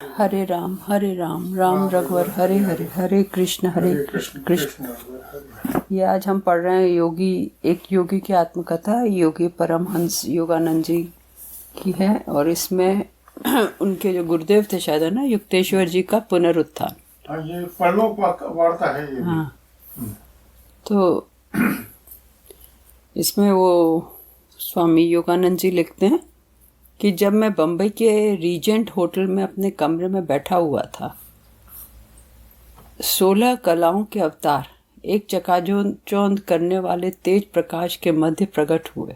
हरे राम राम रघुवर हरे हरे, हरे कृष्ण कृष्ण। ये आज हम पढ़ रहे हैं एक योगी की आत्मकथा, योगी परमहंस योगानंद जी की है। और इसमें उनके जो गुरुदेव थे शायद, है ना, युक्तेश्वर जी का पुनरुत्थान। ये परलोक वार्ता है ये। हाँ, तो इसमें वो स्वामी योगानंद जी लिखते हैं कि जब मैं बम्बई के रीजेंट होटल में अपने कमरे में बैठा हुआ था, 16 कलाओं के अवतार एक चकाचौंध करने वाले तेज प्रकाश के मध्य प्रकट हुए।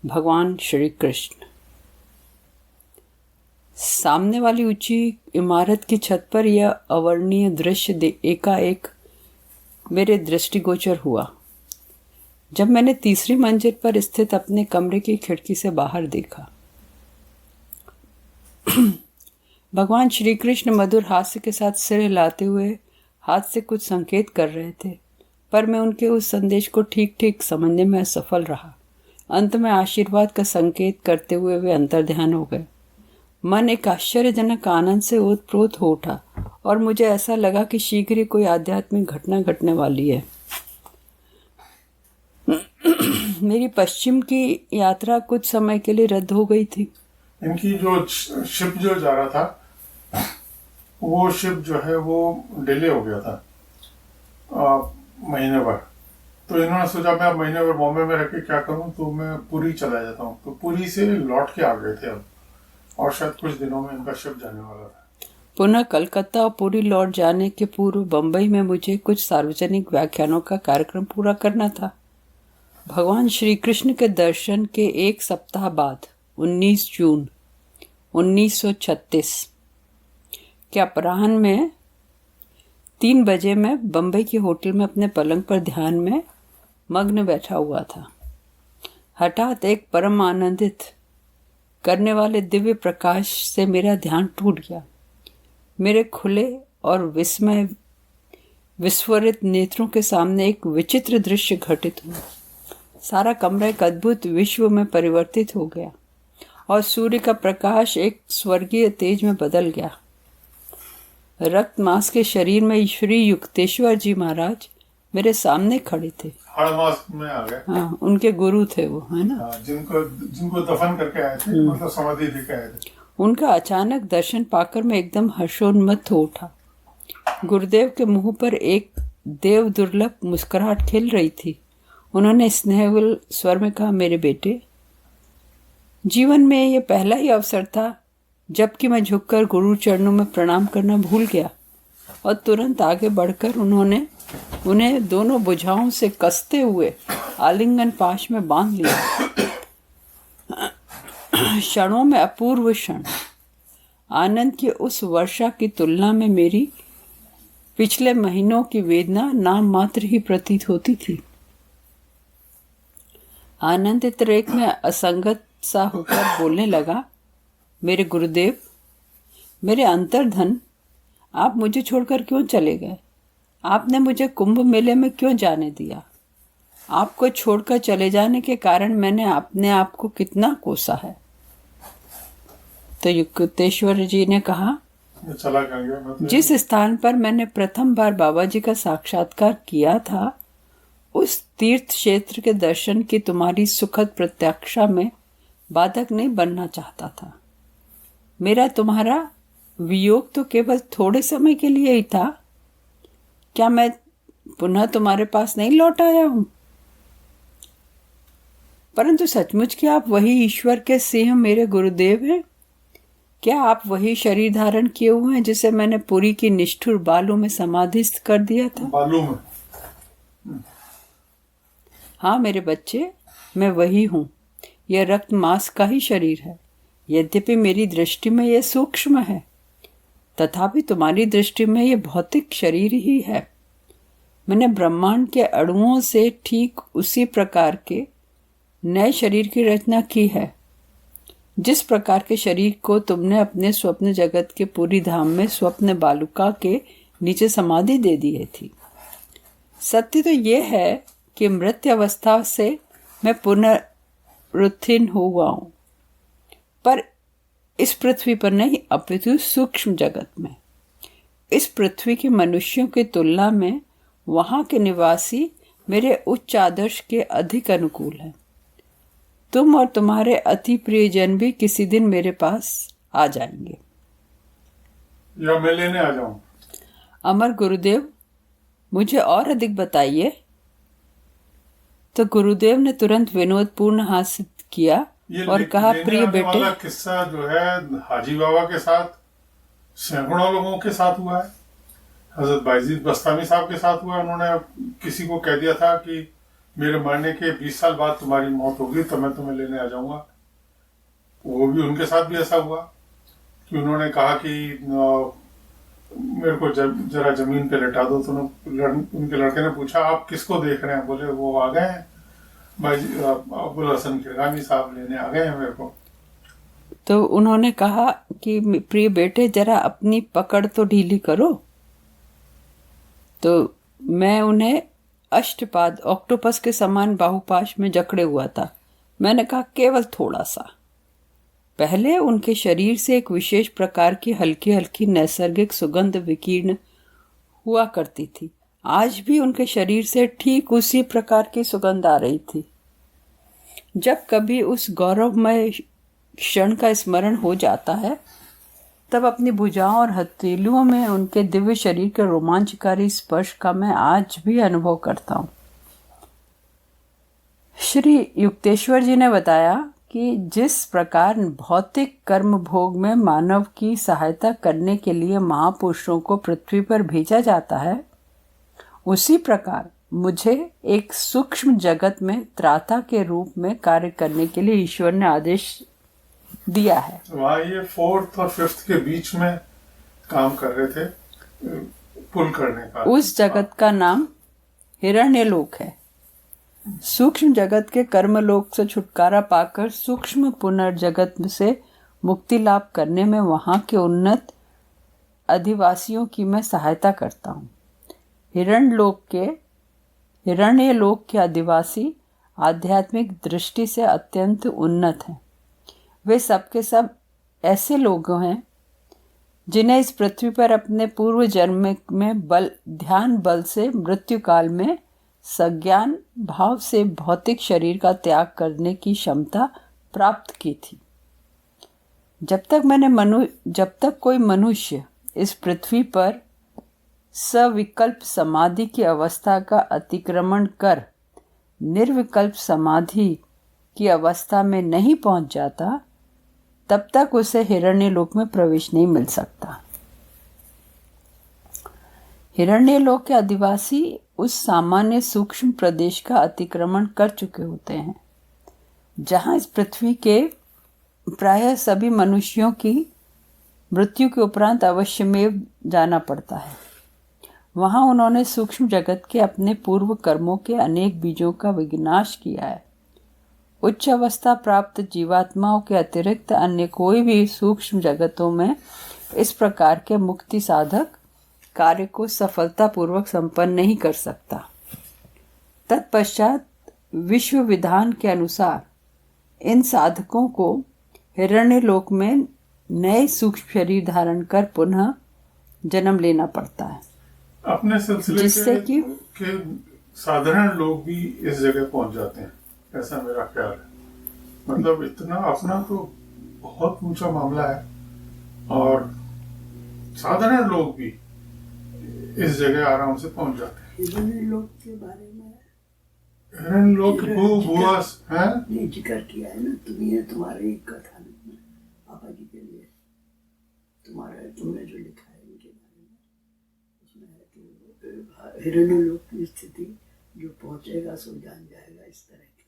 भगवान श्री कृष्ण सामने वाली ऊंची इमारत की छत पर यह अवर्णनीय दृश्य एकाएक मेरे दृष्टिगोचर हुआ जब मैंने तीसरी मंजिल पर स्थित अपने कमरे की खिड़की से बाहर देखा। भगवान श्री कृष्ण मधुर हास्य के साथ सिर हिलाते हुए हाथ से कुछ संकेत कर रहे थे, पर मैं उनके उस संदेश को ठीक ठीक समझने में असफल रहा। अंत में आशीर्वाद का संकेत करते हुए वे अंतर्ध्यान हो गए। मन एक आश्चर्यजनक आनंद से ओतप्रोत हो उठा और मुझे ऐसा लगा कि शीघ्र ही कोई आध्यात्मिक घटना घटने वाली है। मेरी पश्चिम की यात्रा कुछ समय के लिए रद्द हो गई थी। इनकी जो शिप जो जा रहा था, वो शिप जो है वो डिले हो गया था महीने भर। तो इन्होंने सोचा मैं महीने भर बॉम्बे में रह के क्या करूं, तो मैं पुरी चला जाता हूं। तो पुरी से लौट के आ गए थे अब, और शायद कुछ दिनों में इनका शिप जाने वाला था। पुनः कलकत्ता और पुरी लौट जाने के पूर्व बम्बई में मुझे कुछ सार्वजनिक व्याख्यानों का कार्यक्रम पूरा करना था। भगवान श्री कृष्ण के दर्शन के एक सप्ताह बाद 19 जून 1936 के अपराह्न में 3 बजे मैं बम्बई के होटल में अपने पलंग पर ध्यान में मग्न बैठा हुआ था। हठात एक परम आनंदित करने वाले दिव्य प्रकाश से मेरा ध्यान टूट गया। मेरे खुले और विस्फोरित नेत्रों के सामने एक विचित्र दृश्य घटित हुआ। सारा कमरा एक अद्भुत विश्व में परिवर्तित हो गया और सूर्य का प्रकाश एक स्वर्गीय तेज में बदल गया। रक्त मांस के शरीर में श्री युक्तेश्वर जी महाराज मेरे सामने खड़े थे। मास में आ गए। हाँ, उनके गुरु थे वो, है ना, जिनको दफन करके आए थे, मतलब समाधि दे के आए थे। उनका अचानक दर्शन पाकर मैं एकदम हर्षोन्मत्त हो उठा। गुरुदेव के मुंह पर एक देव दुर्लभ मुस्कुराहट खिल रही थी। उन्होंने स्नेहवल स्वर में कहा, मेरे बेटे, जीवन में यह पहला ही अवसर था जबकि मैं झुककर गुरु चरणों में प्रणाम करना भूल गया। और तुरंत आगे बढ़कर उन्हें दोनों भुजाओं से कसते हुए आलिंगन पाश में बांध लिया। क्षणों में अपूर्व क्षण। आनंद की उस वर्षा की तुलना में मेरी पिछले महीनों की वेदना नाम मात्र ही प्रतीत होती थी। आनंद इतरेक में असंगत सा होकर बोलने लगा, मेरे गुरुदेव, मेरे अंतर्धन, आप मुझे छोड़कर क्यों चले गए? आपने मुझे कुंभ मेले में क्यों जाने दिया? आपको छोड़कर चले जाने के कारण मैंने अपने आप को कितना कोसा है। तो युक्तेश्वर जी ने कहा, जिस स्थान पर मैंने प्रथम बार बाबा जी का साक्षात्कार किया था, उस तीर्थ क्षेत्र के दर्शन की तुम्हारी सुखद प्रत्याशा में बाधक नहीं बनना चाहता था। मेरा तुम्हारा वियोग तो केवल थोड़े समय के लिए ही था। क्या मैं पुनः तुम्हारे पास नहीं लौट आया हूं? परंतु सचमुच क्या आप वही ईश्वर के सिंह मेरे गुरुदेव हैं? क्या आप वही शरीर धारण किए हुए हैं जिसे मैंने पुरी की निष्ठुर बालों में समाधिस्थ कर दिया था? बालों में? हाँ मेरे बच्चे, मैं वही हूँ। यह रक्त मांस का ही शरीर है। यद्यपि मेरी दृष्टि में यह सूक्ष्म है, तथापि तुम्हारी दृष्टि में यह भौतिक शरीर ही है। मैंने ब्रह्मांड के अणुओं से ठीक उसी प्रकार के नए शरीर की रचना की है जिस प्रकार के शरीर को तुमने अपने स्वप्न जगत के पूरी धाम में स्वप्न बालुका के नीचे समाधि दे दी थी। सत्य तो यह है कि मृत्यु अवस्था से मैं पुनरुत्थान हुआ हूं, पर इस पृथ्वी पर नहीं अपितु सूक्ष्म जगत में। इस पृथ्वी के मनुष्यों की तुलना में वहां के निवासी मेरे उच्च आदर्श के अधिक अनुकूल हैं। तुम और तुम्हारे अति प्रियजन भी किसी दिन मेरे पास आ जाएंगे। या मैं लेने आ जाऊं? अमर गुरुदेव, मुझे और अधिक बताइए। तो गुरुदेव ने तुरंत विनोदपूर्ण हास्य किया और कहा, प्रिय बेटे, वाला किस्सा जो है हाजी बाबा के साथ सैकड़ों लोगों के साथ हुआ है। हजरत बायजीद बस्तामी साहब के साथ हुआ है। उन्होंने किसी को कह दिया था कि मेरे मरने के 20 साल बाद तुम्हारी मौत होगी तो मैं तुम्हें लेने आ जाऊंगा। वो भी उनके साथ भी ऐसा हुआ कि उन्होंने कहा कि मेरे को जरा जमीन पे लेटा दो। तो उनके लड़के ने पूछा, आप किसको देख रहे हैं? बोले, वो आ गए हैं भाई अब्दुल हसन किरगानी साहब लेने आ गए हैं मेरे को। तो उन्होंने कहा कि प्रिय बेटे, जरा अपनी पकड़ तो ढीली करो। तो मैं उन्हें अष्टपाद ऑक्टोपस के समान बाहुपाश में जकड़े हुआ था। मैंने कहा, केवल थोड़ा सा। पहले उनके शरीर से एक विशेष प्रकार की हल्की हल्की नैसर्गिक सुगंध विकीर्ण हुआ करती थी। आज भी उनके शरीर से ठीक उसी प्रकार की सुगंध आ रही थी। जब कभी उस गौरवमय क्षण का स्मरण हो जाता है, तब अपनी भुजाओं और हथेलियों में उनके दिव्य शरीर के रोमांचकारी स्पर्श का मैं आज भी अनुभव करता हूँ। श्री युक्तेश्वर जी ने बताया कि जिस प्रकार भौतिक कर्म भोग में मानव की सहायता करने के लिए महापुरुषों को पृथ्वी पर भेजा जाता है, उसी प्रकार मुझे एक सूक्ष्म जगत में त्राता के रूप में कार्य करने के लिए ईश्वर ने आदेश दिया है। वहाँ ये 4th और 5th के बीच में काम कर रहे थे, पुल करने का। उस जगत का नाम हिरण्यलोक है। सूक्ष्म जगत के कर्मलोक से छुटकारा पाकर सूक्ष्म पुनर्जगत से मुक्ति लाभ करने में वहां के उन्नत अधिवासियों की मैं सहायता करता हूँ। हिरण्यलोक के अधिवासी आध्यात्मिक दृष्टि से अत्यंत उन्नत हैं। वे सबके सब ऐसे लोग हैं जिन्हें इस पृथ्वी पर अपने पूर्व जन्म में ध्यान बल से मृत्यु काल में सज्ञान भाव से भौतिक शरीर का त्याग करने की क्षमता प्राप्त की थी। जब तक कोई मनुष्य इस पृथ्वी पर सविकल्प समाधि की अवस्था का अतिक्रमण कर निर्विकल्प समाधि की अवस्था में नहीं पहुंच जाता, तब तक उसे हिरण्यलोक में प्रवेश नहीं मिल सकता। हिरण्यलोक के अधिवासी उस सामान्य सूक्ष्म प्रदेश का अतिक्रमण कर चुके होते हैं जहां इस पृथ्वी के प्रायः सभी मनुष्यों की मृत्यु के उपरांत अवश्यमेव जाना पड़ता है। वहां उन्होंने सूक्ष्म जगत के अपने पूर्व कर्मों के अनेक बीजों का विनाश किया है। उच्च अवस्था प्राप्त जीवात्माओं के अतिरिक्त अन्य कोई भी सूक्ष्म जगतों में इस प्रकार के मुक्ति साधक कार्य को सफलतापूर्वक संपन्न नहीं कर सकता। तत्पश्चात विश्व विधान के अनुसार इन साधकों को हिरण्यलोक में नए सूक्ष्म शरीर धारण कर पुनः जन्म लेना पड़ता है, अपने सिलसिले जिससे कि साधारण लोग भी इस जगह पहुंच जाते हैं, ऐसा मेरा ख्याल है। मतलब इतना अपना तो बहुत ऊंचा मामला है और साधारण लोग भी इस जगह आराम से पहुंच जाते हैं। हिरण्यलोक के बारे में हिरण्यलोक बुआ ने जिक्र किया है ना, तुम्हारे कथा में पापा जी के लिए तुमने जो लिखा है इनके बारे में, उसमें है कि हिरण्यलोक की स्थिति जो पहुंचेगा सो जान जाएगा, इस तरह का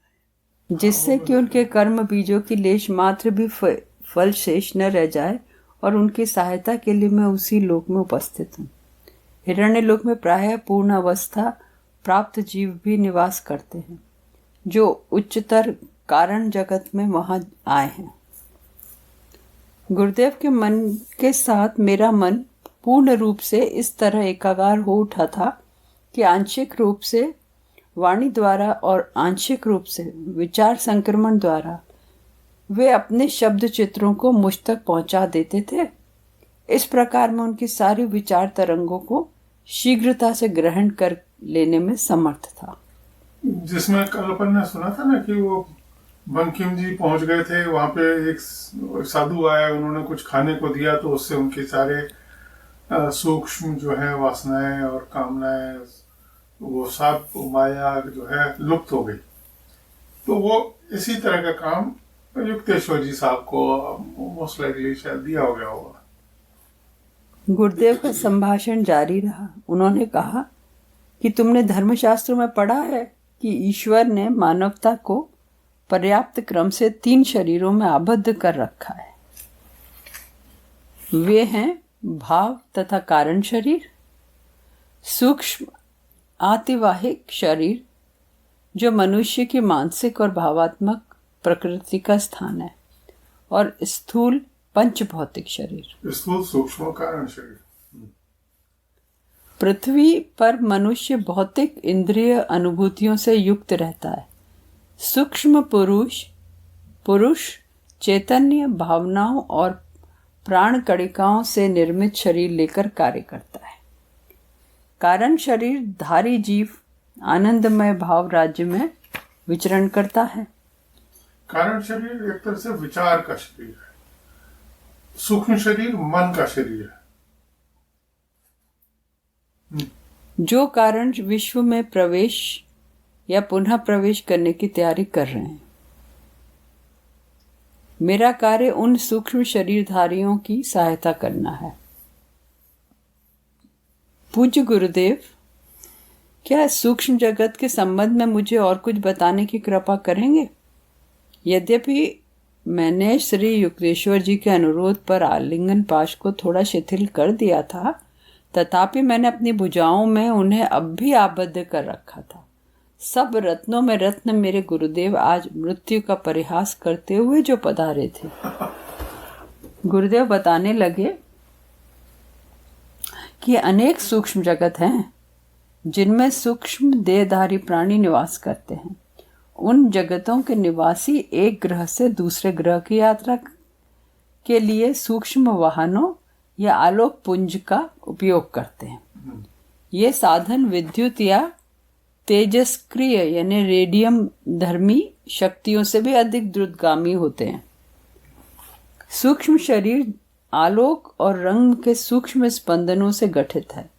है, जिससे कि उनके कर्म बीजों की लेश मात्र भी फल शेष न रह जाए और उनकी सहायता के लिए मैं उसी लोक में उपस्थित हूँ। हिरण्यलोक में प्रायः पूर्ण अवस्था प्राप्त जीव भी निवास करते हैं जो उच्चतर कारण जगत में वहां आए हैं। गुरुदेव के मन के साथ मेरा मन पूर्ण रूप से इस तरह एकाकार हो उठा था कि आंशिक रूप से वाणी द्वारा और आंशिक रूप से विचार संक्रमण द्वारा वे अपने शब्द चित्रों को मुझ तक पहुंचा देते थे। इस प्रकार मैं उनकी सारी विचार तरंगों को शीघ्रता से ग्रहण कर लेने में समर्थ था। जिसमें कल अपन ने सुना था ना कि वो बंकिम जी पहुंच गए थे, वहां पे एक साधु आया, उन्होंने कुछ खाने को दिया तो उससे उनके सारे सूक्ष्म जो है वासनाएं और कामनाएं, वो सब माया जो है लुप्त हो गई। तो वो इसी तरह का काम युक्तेश्वर जी साहब को मोस्ट लाइकली शायद दिया हो गया होगा। गुरुदेव का संभाषण जारी रहा। उन्होंने कहा कि तुमने धर्मशास्त्रों में पढ़ा है कि ईश्वर ने मानवता को पर्याप्त क्रम से 3 शरीरों में आबद्ध कर रखा है। वे हैं भाव तथा कारण शरीर, सूक्ष्म आतिवाहिक शरीर जो मनुष्य की मानसिक और भावात्मक प्रकृति का स्थान है, और स्थूल पंच भौतिक शरीर। स्थूल सूक्ष्म कारण शरीर। पृथ्वी पर मनुष्य भौतिक इंद्रिय अनुभूतियों से युक्त रहता है। सूक्ष्म पुरुष चैतन्य भावनाओं और प्राण कणिकाओं से निर्मित शरीर लेकर कार्य करता है। कारण शरीर धारी जीव आनंदमय भाव राज्य में विचरण करता है। कारण शरीर एक तरह से विचार का शरीर है, सूक्ष्म शरीर मन का शरीर है। जो कारण विश्व में प्रवेश या पुनः प्रवेश करने की तैयारी कर रहे हैं। मेरा कार्य उन सूक्ष्म शरीरधारियों की सहायता करना है। पूज्य गुरुदेव, क्या सूक्ष्म जगत के संबंध में मुझे और कुछ बताने की कृपा करेंगे? यद्यपि मैंने श्री युक्तेश्वर जी के अनुरोध पर आलिंगन पाश को थोड़ा शिथिल कर दिया था, तथापि मैंने अपनी भुजाओं में उन्हें अब भी आबद्ध कर रखा था। सब रत्नों में रत्न मेरे गुरुदेव आज मृत्यु का परिहास करते हुए जो पधारे थे। गुरुदेव बताने लगे कि अनेक सूक्ष्म जगत हैं जिनमें सूक्ष्म देहधारी प्राणी निवास करते हैं। उन जगतों के निवासी एक ग्रह से दूसरे ग्रह की यात्रा के लिए सूक्ष्म वाहनों या आलोक पुंज का उपयोग करते हैं। ये साधन विद्युत या तेजस्क्रिय यानी रेडियम धर्मी शक्तियों से भी अधिक द्रुतगामी होते हैं। सूक्ष्म शरीर आलोक और रंग के सूक्ष्म स्पंदनों से गठित है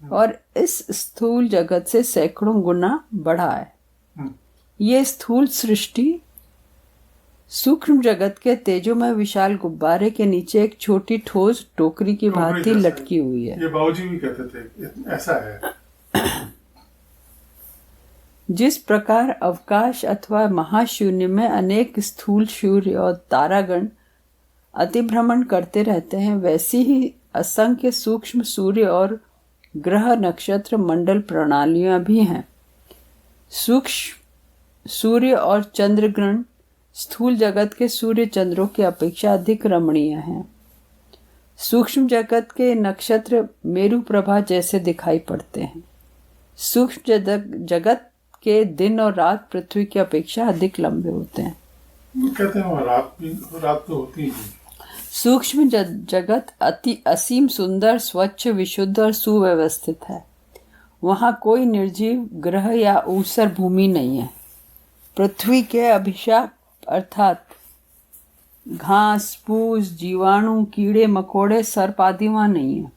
और इस स्थूल जगत से सैकड़ों गुना बड़ा है। ये स्थूल सृष्टि सूक्ष्म जगत के तेजोमय विशाल गुब्बारे के नीचे एक छोटी ठोस टोकरी की भांति लटकी हुई है। ये बाबूजी भी कहते थे ऐसा है। जिस प्रकार अवकाश अथवा महाशून्य में अनेक स्थूल सूर्य और तारागण अतिभ्रमण करते रहते हैं, वैसी ही असंख्य सूक्ष्म सूर्य और ग्रह नक्षत्र मंडल प्रणालियां भी हैं। सूक्ष्म सूर्य और चंद्रग्रहण स्थूल जगत के सूर्य चंद्रों की अपेक्षा अधिक रमणीय हैं। सूक्ष्म जगत के नक्षत्र मेरु प्रभा जैसे दिखाई पड़ते हैं। सूक्ष्म जगत के दिन और रात पृथ्वी की अपेक्षा अधिक लंबे होते हैं। कहते हैं रात तो होती ही। सूक्ष्म जगत अति असीम सुंदर स्वच्छ विशुद्ध और सुव्यवस्थित है। वहाँ कोई निर्जीव ग्रह या ऊसर भूमि नहीं है। पृथ्वी के अभिशाप अर्थात घास फूस जीवाणु कीड़े मकोड़े सर्प आदि वहाँ नहीं है।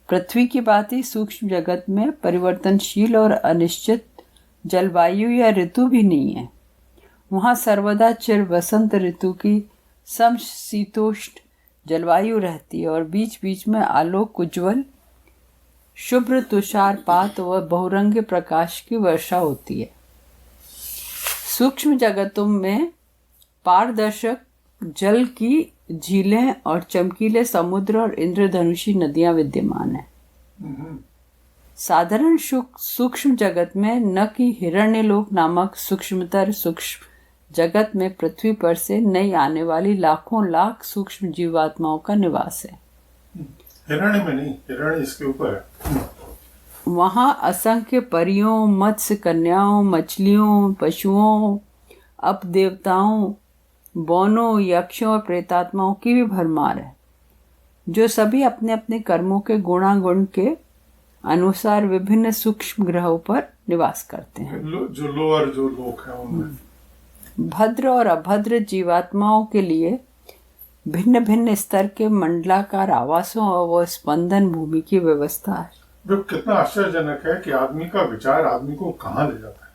पृथ्वी की भांति सूक्ष्म जगत में परिवर्तनशील और अनिश्चित जलवायु या ऋतु भी नहीं है। वहाँ सर्वदा चिर वसंत ऋतु की समशीतोष्ण जलवायु रहती है और बीच बीच में आलोक उज्ज्वल शुभ्र तुषारपात व बहुरंग प्रकाश की वर्षा होती है। सूक्ष्म जगतों में पारदर्शक जल की झीलें और चमकीले समुद्र और इंद्रधनुषी नदियां विद्यमान हैं। साधारण सूक्ष्म जगत में न कि हिरण्यलोक नामक सूक्ष्मतर सूक्ष्म जगत में पृथ्वी पर से नई आने वाली लाखों लाख सूक्ष्म जीवात्माओं का निवास है। हिरण्य में नहीं, हिरण्य इसके ऊपर है। वहाँ असंख्य परियों, मत्स्य कन्याओं, मछलियों, पशुओं, अपदेवताओं बौनों, यक्षों और प्रेतात्माओं की भी भरमार है, जो सभी अपने अपने कर्मों के गुणागुण के अनुसार विभिन्न सूक्ष्म ग्रहों पर निवास करते हैं। जो लोअर जो लोग हैं उनमें भद्र और अभद्र जीवात्माओं के लिए भिन्न भिन्न स्तर के मंडलाकार आवासों और वो स्पंदन भूमि की व्यवस्था है। जो कितना आश्चर्यजनक है कि आदमी का विचार आदमी को कहाँ ले जाता है।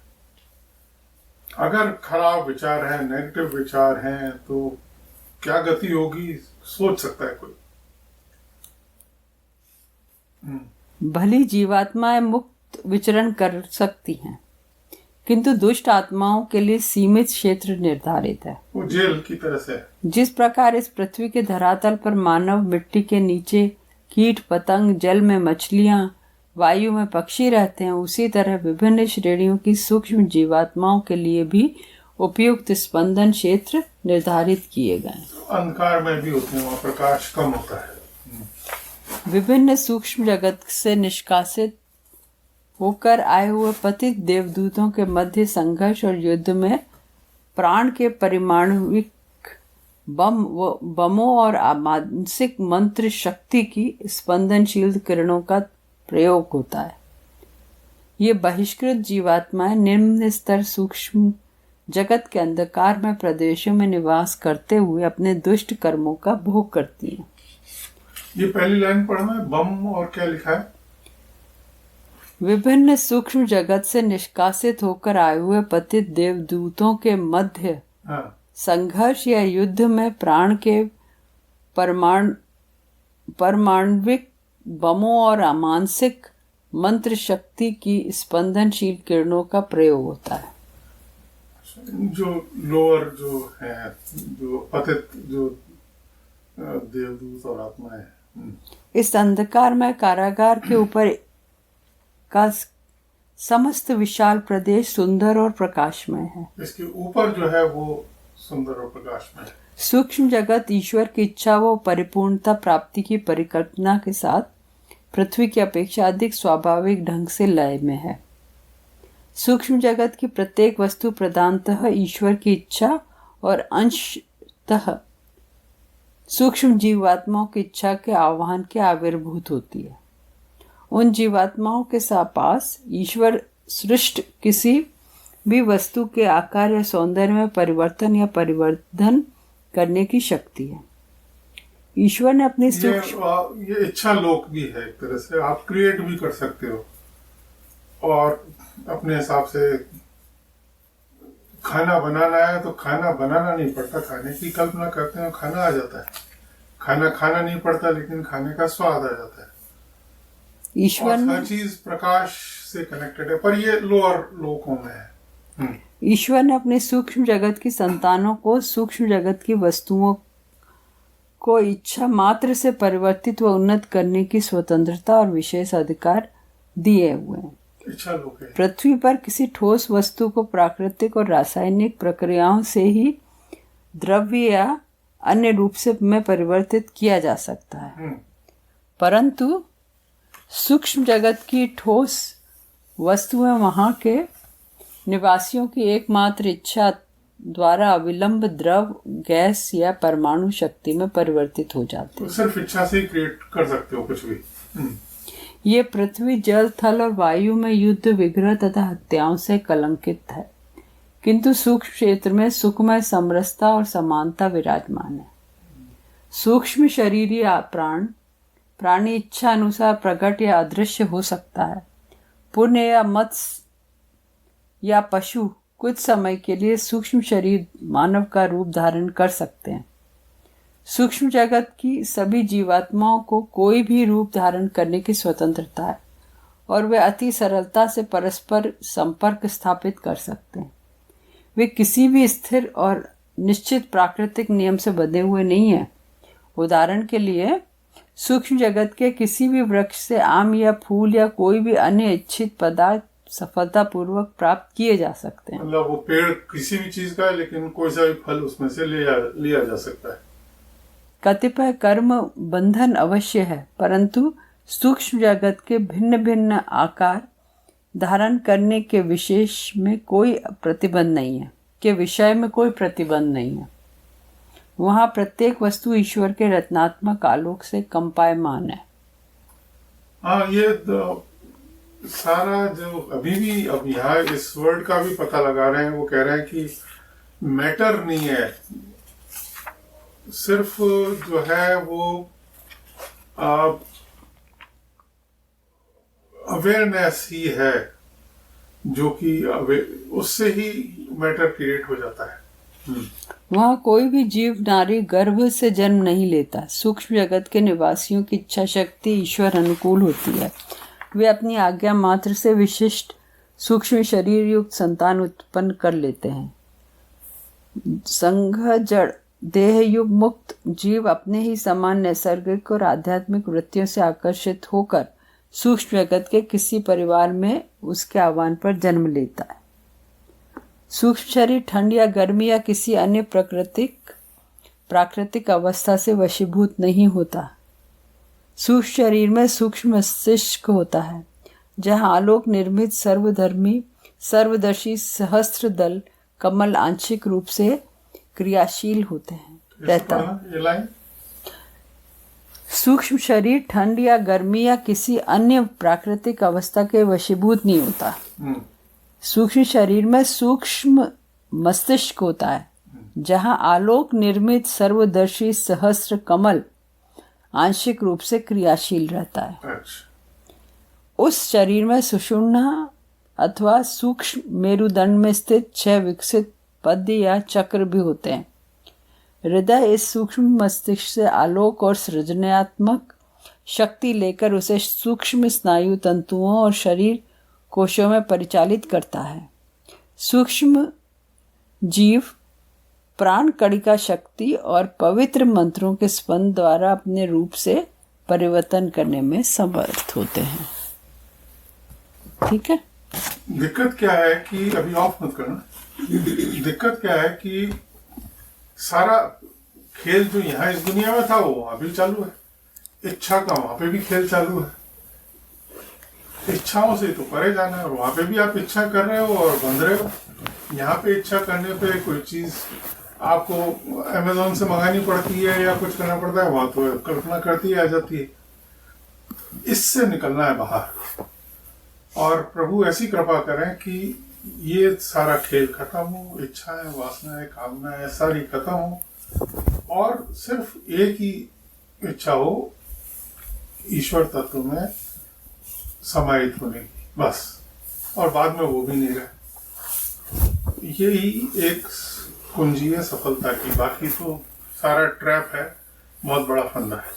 अगर खराब विचार है, नेगेटिव विचार हैं, तो क्या गति होगी सोच सकता है कोई। भली जीवात्माएं मुक्त विचरण कर सकती हैं, किंतु दुष्ट आत्माओं के लिए सीमित क्षेत्र निर्धारित है। वो जेल की तरह से है। जिस प्रकार इस पृथ्वी के धरातल पर मानव, मिट्टी के नीचे कीट पतंग, जल में मछलियां, वायु में पक्षी रहते हैं, उसी तरह विभिन्न श्रेणियों की सूक्ष्म जीवात्माओं के लिए भी उपयुक्त स्पंदन क्षेत्र निर्धारित किए गए। अंधकार में भी होते हैं, वहाँ प्रकाश कम होता है। विभिन्न सूक्ष्म जगत से निष्कासित होकर आए हुए पतित देवदूतों के मध्य संघर्ष और युद्ध में प्राण के परिमाणविक बमों और मानसिक मंत्र शक्ति की स्पंदनशील किरणों का प्रयोग होता है। ये बहिष्कृत जीवात्माएं निम्न स्तर सूक्ष्म जगत के अंधकार में प्रदेशों में निवास करते हुए अपने दुष्ट कर्मों का भोग करती हैं। ये पहली लाइन पढ़ना है, बम और क्या लिखा है? विभिन्न सूक्ष्म जगत से निष्कासित होकर आए हुए पतित देवदूतों के मध्य संघर्ष या युद्ध में प्राण के परमाणविक बमों और अमानसिक मंत्र शक्ति की स्पंदनशील किरणों का प्रयोग होता है। जो लोअर जो है, जो पतित जो देवदूत और आत्मा है, इस अंधकार में कारागार के ऊपर का समस्त विशाल प्रदेश सुंदर और प्रकाशमय है। इसके ऊपर जो है वो सुंदर और प्रकाशमय है। सूक्ष्म जगत ईश्वर की इच्छा व परिपूर्णता प्राप्ति की परिकल्पना के साथ पृथ्वी की अपेक्षा अधिक स्वाभाविक ढंग से लय में है। सूक्ष्म जगत की प्रत्येक वस्तु प्रधानतः ईश्वर की इच्छा और अंशतः सूक्ष्म जीवात्माओं की इच्छा के आह्वान के आविर्भूत होती है। उन जीवात्माओं के पास ईश्वर सृष्ट किसी भी वस्तु के आकार या सौंदर्य में परिवर्तन या परिवर्धन करने की शक्ति है। ईश्वर ने अपनी ये इच्छा लोक भी है, एक तरह से आप क्रिएट भी कर सकते हो और अपने हिसाब से खाना बनाना है तो खाना बनाना नहीं पड़ता, खाने की कल्पना करते हैं खाना आ जाता है। खाना खाना नहीं पड़ता लेकिन खाने का स्वाद आ जाता है। ईश्वर ने हर चीज प्रकाश से कनेक्टेड है, पर ये लोअर लोकों में है। ईश्वर ने अपने सूक्ष्म जगत की संतानों को सूक्ष्म जगत की वस्तुओं को इच्छा मात्र से परिवर्तित व उन्नत करने की स्वतंत्रता और विशेष अधिकार दिए हुए हैं। पृथ्वी पर किसी ठोस वस्तु को प्राकृतिक और रासायनिक प्रक्रियाओं से ही द्रव्य या अन्य रूप से में परिवर्तित किया जा सकता है, परंतु सूक्ष्म जगत की ठोस वस्तुएं वहां के निवासियों की एकमात्र इच्छा द्वारा अविलंब द्रव, गैस या परमाणु शक्ति में परिवर्तित हो जाते हैं। सिर्फ इच्छा से ही क्रिएट कर सकते हो कुछ भी। ये पृथ्वी, जल, थल और वायु में युद्ध, विग्रह तथा हत्याओं से कलंकित है, किंतु सूक्ष्म क्षेत्र में सुखमय समरसता और समानता विराजमान है। सूक्ष्म शरीर या प्राणी इच्छा अनुसार प्रकट या अदृश्य हो सकता है। पुण्य या मत्स्य या पशु कुछ समय के लिए सूक्ष्म शरीर मानव का रूप धारण कर सकते हैं। सूक्ष्म जगत की सभी जीवात्माओं को कोई भी रूप धारण करने की स्वतंत्रता है और वे अति सरलता से परस्पर संपर्क स्थापित कर सकते हैं। वे किसी भी स्थिर और निश्चित प्राकृतिक नियम से बंधे हुए नहीं हैं। उदाहरण के लिए सूक्ष्म जगत के किसी भी वृक्ष से आम या फूल या कोई भी अन्य इच्छित पदार्थ सफलतापूर्वक प्राप्त किए जा सकते हैं। मतलब वो पेड़ किसी भी चीज का है लेकिन कोई सा भी फल उसमें से लिया जा सकता है। कतिपय कर्म बंधन अवश्य है, परंतु सूक्ष्म जगत के भिन्न भिन्न आकार धारण करने के विशेष में कोई प्रतिबंध नहीं है, के विषय में कोई प्रतिबंध नहीं है। वहाँ प्रत्येक वस्तु ईश्वर के रत्नात्मक आलोक से कंपायमान है। हाँ, ये सारा जो अभी भी अब यहाँ इस वर्ड का भी पता लगा रहे हैं, वो कह रहे हैं कि मैटर नहीं है, सिर्फ जो है वो अवेयरनेस ही है, जो कि उससे ही मैटर क्रिएट हो जाता है। वहाँ कोई भी जीव नारी गर्भ से जन्म नहीं लेता। सूक्ष्म जगत के निवासियों की इच्छा शक्ति ईश्वर अनुकूल होती है। वे अपनी आज्ञा मात्र से विशिष्ट सूक्ष्म शरीर युक्त संतान उत्पन्न कर लेते हैं। संघ जड़ देह युग मुक्त जीव अपने ही समान नैसर्गिक और आध्यात्मिक वृत्तियों से आकर्षित होकर सूक्ष्म जगत के किसी परिवार में उसके आह्वान पर जन्म लेता है। सूक्ष्म शरीर ठंड या गर्मी या किसी अन्य प्राकृतिक अवस्था से वशीभूत नहीं होता। सूक्ष्म शरीर में सूक्ष्म मस्तिष्क होता है, जहाँ आलोक निर्मित सर्वदर्शी सहस्त्र दल कमल आंशिक रूप से क्रियाशील होते हैं रहता है। सूक्ष्म शरीर ठंड या गर्मी या किसी अन्य प्राकृतिक अवस्था के वशीभूत नहीं होता। सूक्ष्म शरीर में सूक्ष्म मस्तिष्क होता है, जहाँ आलोक निर्मित सर्वदर्शी सहस्त्र कमल आंशिक रूप से क्रियाशील रहता है। उस शरीर में सुषुम्ना अथवा सूक्ष्म मेरुदंड में स्थित 6 विकसित पद्य या चक्र भी होते हैं। हृदय इस सूक्ष्म मस्तिष्क से आलोक और सृजनात्मक शक्ति लेकर उसे सूक्ष्म स्नायु तंतुओं और शरीर कोशों में परिचालित करता है। सूक्ष्म जीव प्राण कणिका शक्ति और पवित्र मंत्रों के स्पंद द्वारा अपने रूप से परिवर्तन करने में समर्थ होते हैं। ठीक है। दिक्कत क्या है कि अभी ऑफ मत करना। दिक्कत क्या है कि सारा खेल जो यहाँ इस दुनिया में था वो वहां भी चालू है। इच्छा का वहां पे भी खेल चालू है। इच्छाओं से तो परे जाना है, और वहां पे भी आप इच्छा कर रहे हो और बंध रहे हो। यहाँ पे इच्छा करने पे कोई चीज आपको अमेज़न से मंगानी पड़ती है या कुछ करना पड़ता है, वहां तो कल्पना करती आ जाती है। इससे निकलना है बाहर, और प्रभु ऐसी कृपा करें कि ये सारा खेल खत्म हो, इच्छाएं, वासनाएं, कामनाएं सारी खत्म हो, और सिर्फ एक ही इच्छा हो, ईश्वर तत्व में समाहित होने की, बस। और बाद में वो भी नहीं रहे। यही एक कुंजी है सफलता की। बाकी तो सारा ट्रैप है, बहुत बड़ा फंदा है।